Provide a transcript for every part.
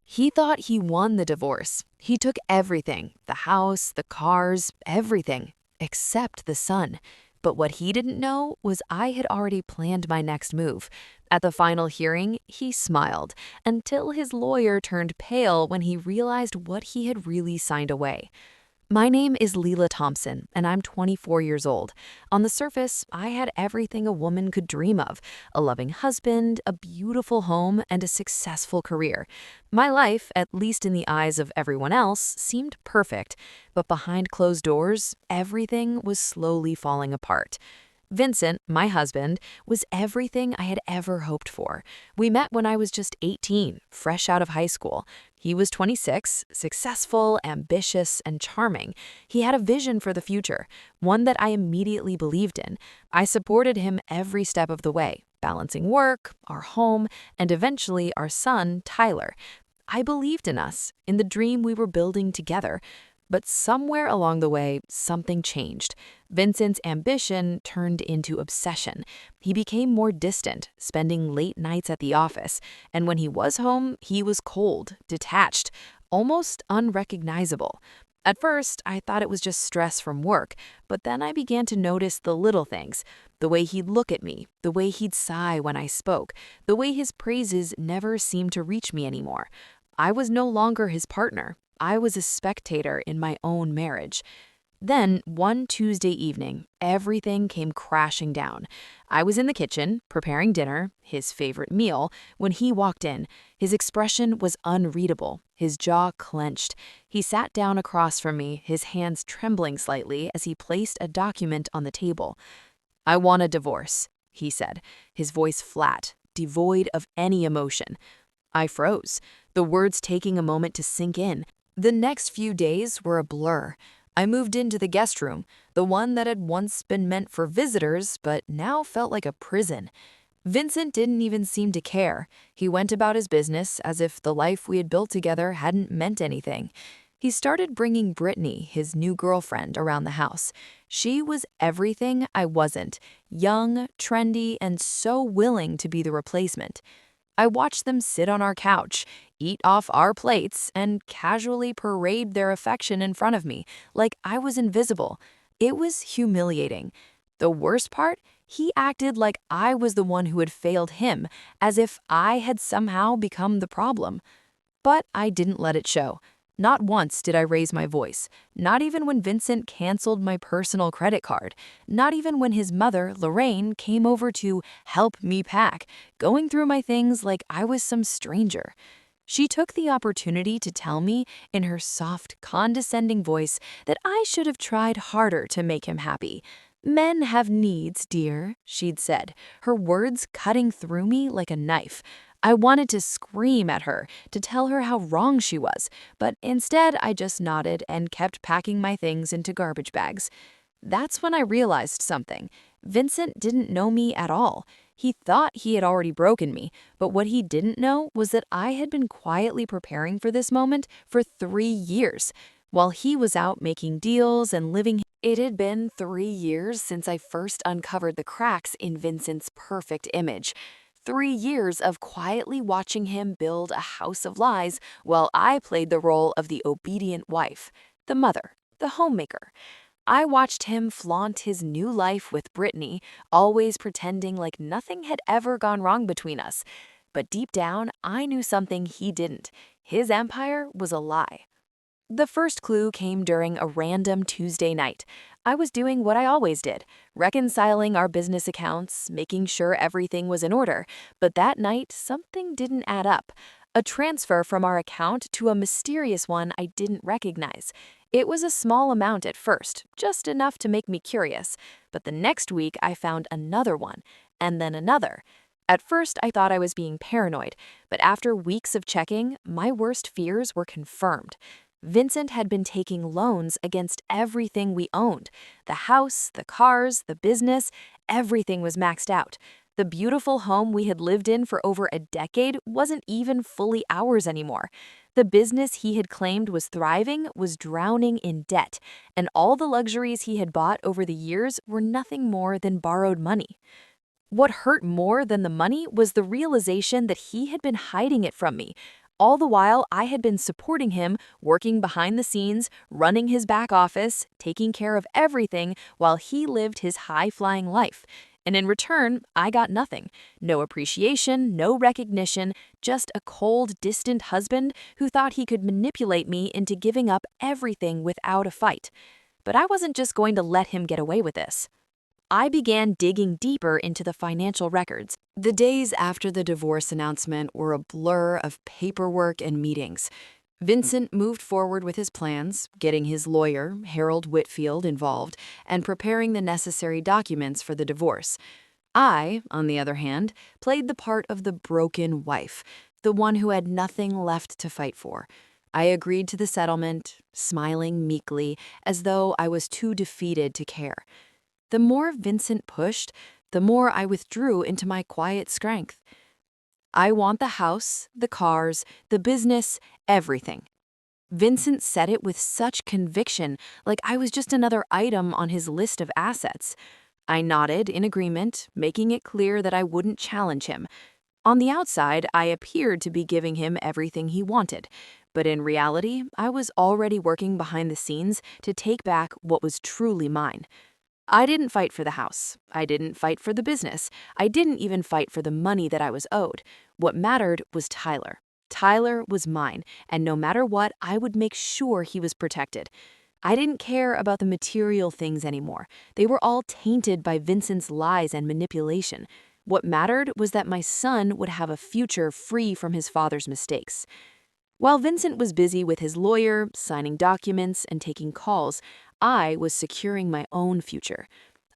He thought he won the divorce. He took everything, the house, the cars, everything, except the son. But what he didn't know was I had already planned my next move. At the final hearing, he smiled until his lawyer turned pale when he realized what he had really signed away. My name is Leela Thompson, and I'm 24 years old. On the surface, I had everything a woman could dream of: a loving husband, a beautiful home, and a successful career. My life, at least in the eyes of everyone else, seemed perfect, but behind closed doors, everything was slowly falling apart. Vincent, my husband, was everything I had ever hoped for. We met when I was just 18, fresh out of high school. He was 26, successful, ambitious, and charming. He had a vision for the future, one that I immediately believed in. I supported him every step of the way, balancing work, our home, and eventually our son, Tyler. I believed in us, in the dream we were building together. But somewhere along the way, something changed. Vincent's ambition turned into obsession. He became more distant, spending late nights at the office, and when he was home, he was cold, detached, almost unrecognizable. At first, I thought it was just stress from work, but then I began to notice the little things: the way he'd look at me, the way he'd sigh when I spoke, the way his praises never seemed to reach me anymore. I was no longer his partner. I was a spectator in my own marriage. Then, one Tuesday evening, everything came crashing down. I was in the kitchen, preparing dinner, his favorite meal, when he walked in. His expression was unreadable, his jaw clenched. He sat down across from me, his hands trembling slightly as he placed a document on the table. "I want a divorce," he said, his voice flat, devoid of any emotion. I froze, the words taking a moment to sink in. The next few days were a blur. I moved into the guest room, the one that had once been meant for visitors, but now felt like a prison. Vincent didn't even seem to care. He went about his business as if the life we had built together hadn't meant anything. He started bringing Brittany, his new girlfriend, around the house. She was everything I wasn't: young, trendy, and so willing to be the replacement. I watched them sit on our couch, eat off our plates, and casually parade their affection in front of me, like I was invisible. It was humiliating. The worst part, he acted like I was the one who had failed him, as if I had somehow become the problem. But I didn't let it show. Not once did I raise my voice, not even when Vincent canceled my personal credit card, not even when his mother, Lorraine, came over to help me pack, going through my things like I was some stranger. She took the opportunity to tell me, in her soft, condescending voice, that I should have tried harder to make him happy. "Men have needs, dear," she'd said, her words cutting through me like a knife. I wanted to scream at her, to tell her how wrong she was, but instead I just nodded and kept packing my things into garbage bags. That's when I realized something. Vincent didn't know me at all. He thought he had already broken me, but what he didn't know was that I had been quietly preparing for this moment for 3 years. While he was out making deals and living, it had been 3 years since I first uncovered the cracks in Vincent's perfect image. 3 years of quietly watching him build a house of lies while I played the role of the obedient wife, the mother, the homemaker. I watched him flaunt his new life with Brittany, always pretending like nothing had ever gone wrong between us. But deep down, I knew something he didn't. His empire was a lie. The first clue came during a random Tuesday night. I was doing what I always did, reconciling our business accounts, making sure everything was in order. But that night, something didn't add up. A transfer from our account to a mysterious one I didn't recognize. It was a small amount at first, just enough to make me curious. But the next week, I found another one, and then another. At first, I thought I was being paranoid, but after weeks of checking, my worst fears were confirmed. Vincent had been taking loans against everything we owned. The house, the cars, the business, everything was maxed out. The beautiful home we had lived in for over a decade wasn't even fully ours anymore. The business he had claimed was thriving was drowning in debt, and all the luxuries he had bought over the years were nothing more than borrowed money. What hurt more than the money was the realization that he had been hiding it from me. All the while, I had been supporting him, working behind the scenes, running his back office, taking care of everything while he lived his high-flying life. And in return, I got nothing. No appreciation, no recognition, just a cold, distant husband who thought he could manipulate me into giving up everything without a fight. But I wasn't just going to let him get away with this. I began digging deeper into the financial records. The days after the divorce announcement were a blur of paperwork and meetings. Vincent moved forward with his plans, getting his lawyer, Harold Whitfield, involved and preparing the necessary documents for the divorce. I, on the other hand, played the part of the broken wife, the one who had nothing left to fight for. I agreed to the settlement, smiling meekly, as though I was too defeated to care. The more Vincent pushed, the more I withdrew into my quiet strength. I want the house, the cars, the business, everything. Vincent said it with such conviction, like I was just another item on his list of assets. I nodded in agreement, making it clear that I wouldn't challenge him. On the outside, I appeared to be giving him everything he wanted, but in reality, I was already working behind the scenes to take back what was truly mine. I didn't fight for the house. I didn't fight for the business. I didn't even fight for the money that I was owed. What mattered was Tyler. Tyler was mine, and no matter what, I would make sure he was protected. I didn't care about the material things anymore. They were all tainted by Vincent's lies and manipulation. What mattered was that my son would have a future free from his father's mistakes. While Vincent was busy with his lawyer, signing documents, and taking calls, I was securing my own future.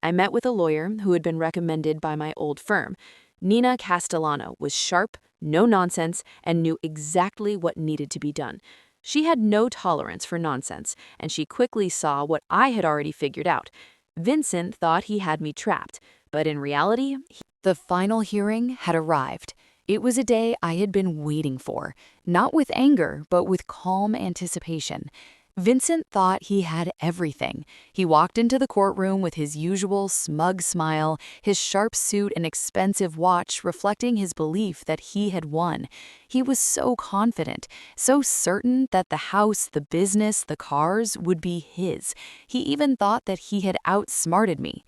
I met with a lawyer who had been recommended by my old firm. Nina Castellano was sharp, no nonsense, and knew exactly what needed to be done. She had no tolerance for nonsense, and she quickly saw what I had already figured out. Vincent thought he had me trapped, but in reality, the final hearing had arrived. It was a day I had been waiting for, not with anger, but with calm anticipation. Vincent thought he had everything. He walked into the courtroom with his usual smug smile, his sharp suit and expensive watch reflecting his belief that he had won. He was so confident, so certain that the house, the business, the cars would be his. He even thought that he had outsmarted me.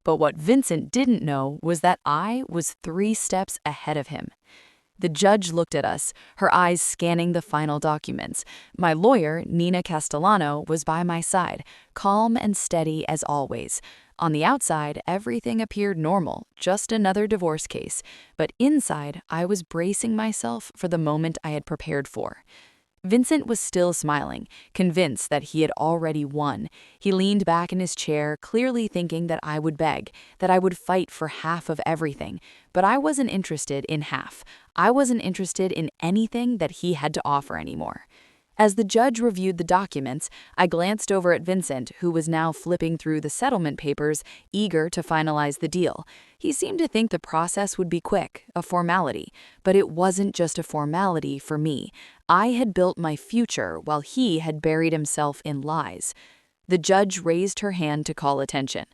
But what Vincent didn't know was that I was 3 steps ahead of him. The judge looked at us, her eyes scanning the final documents. My lawyer, Nina Castellano, was by my side, calm and steady as always. On the outside, everything appeared normal, just another divorce case. But inside, I was bracing myself for the moment I had prepared for. Vincent was still smiling, convinced that he had already won. He leaned back in his chair, clearly thinking that I would beg, that I would fight for half of everything. But I wasn't interested in half. I wasn't interested in anything that he had to offer anymore. As the judge reviewed the documents, I glanced over at Vincent, who was now flipping through the settlement papers, eager to finalize the deal. He seemed to think the process would be quick, a formality. But it wasn't just a formality for me. I had built my future while he had buried himself in lies. The judge raised her hand to call attention.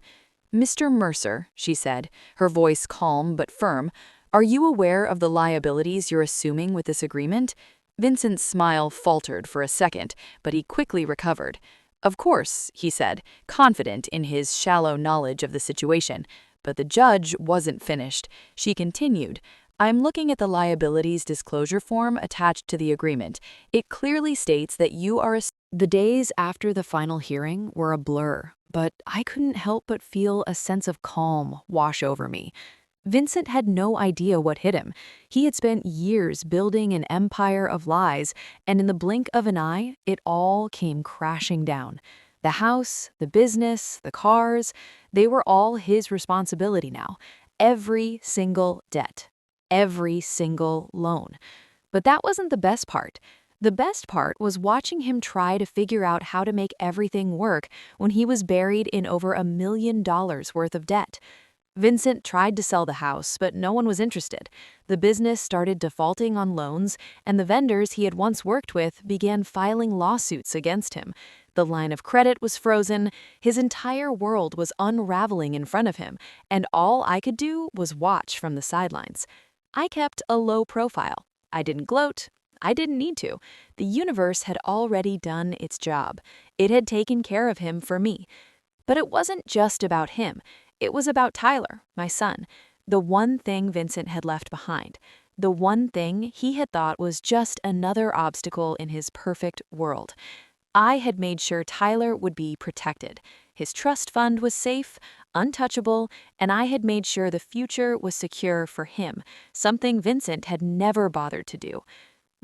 "Mr. Mercer," she said, her voice calm but firm, "are you aware of the liabilities you're assuming with this agreement?" Vincent's smile faltered for a second, but he quickly recovered. "Of course," he said, confident in his shallow knowledge of the situation. But the judge wasn't finished. She continued, "I'm looking at the liabilities disclosure form attached to the agreement. It clearly states that you are a..." The days after the final hearing were a blur, but I couldn't help but feel a sense of calm wash over me. Vincent had no idea what hit him. He had spent years building an empire of lies, and in the blink of an eye, it all came crashing down. The house, the business, the cars, they were all his responsibility now. Every single debt. Every single loan. But that wasn't the best part. The best part was watching him try to figure out how to make everything work when he was buried in over $1 million worth of debt. Vincent tried to sell the house, but no one was interested. The business started defaulting on loans, and the vendors he had once worked with began filing lawsuits against him. The line of credit was frozen, his entire world was unraveling in front of him, and all I could do was watch from the sidelines. I kept a low profile. I didn't gloat. I didn't need to. The universe had already done its job. It had taken care of him for me. But it wasn't just about him. It was about Tyler, my son, the one thing Vincent had left behind, the one thing he had thought was just another obstacle in his perfect world. I had made sure Tyler would be protected. His trust fund was safe, untouchable, and I had made sure the future was secure for him, something Vincent had never bothered to do.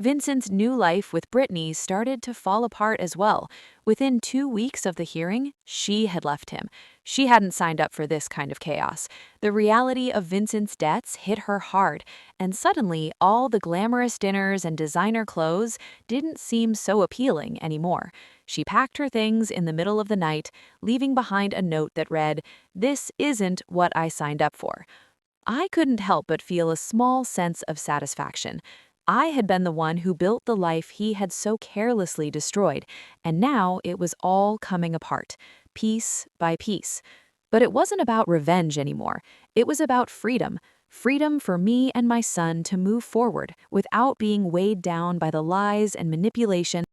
Vincent's new life with Brittany started to fall apart as well. Within 2 weeks of the hearing, she had left him. She hadn't signed up for this kind of chaos. The reality of Vincent's debts hit her hard, and suddenly all the glamorous dinners and designer clothes didn't seem so appealing anymore. She packed her things in the middle of the night, leaving behind a note that read, "This isn't what I signed up for." I couldn't help but feel a small sense of satisfaction. I had been the one who built the life he had so carelessly destroyed, and now it was all coming apart, piece by piece. But it wasn't about revenge anymore. It was about freedom. Freedom for me and my son to move forward without being weighed down by the lies and manipulation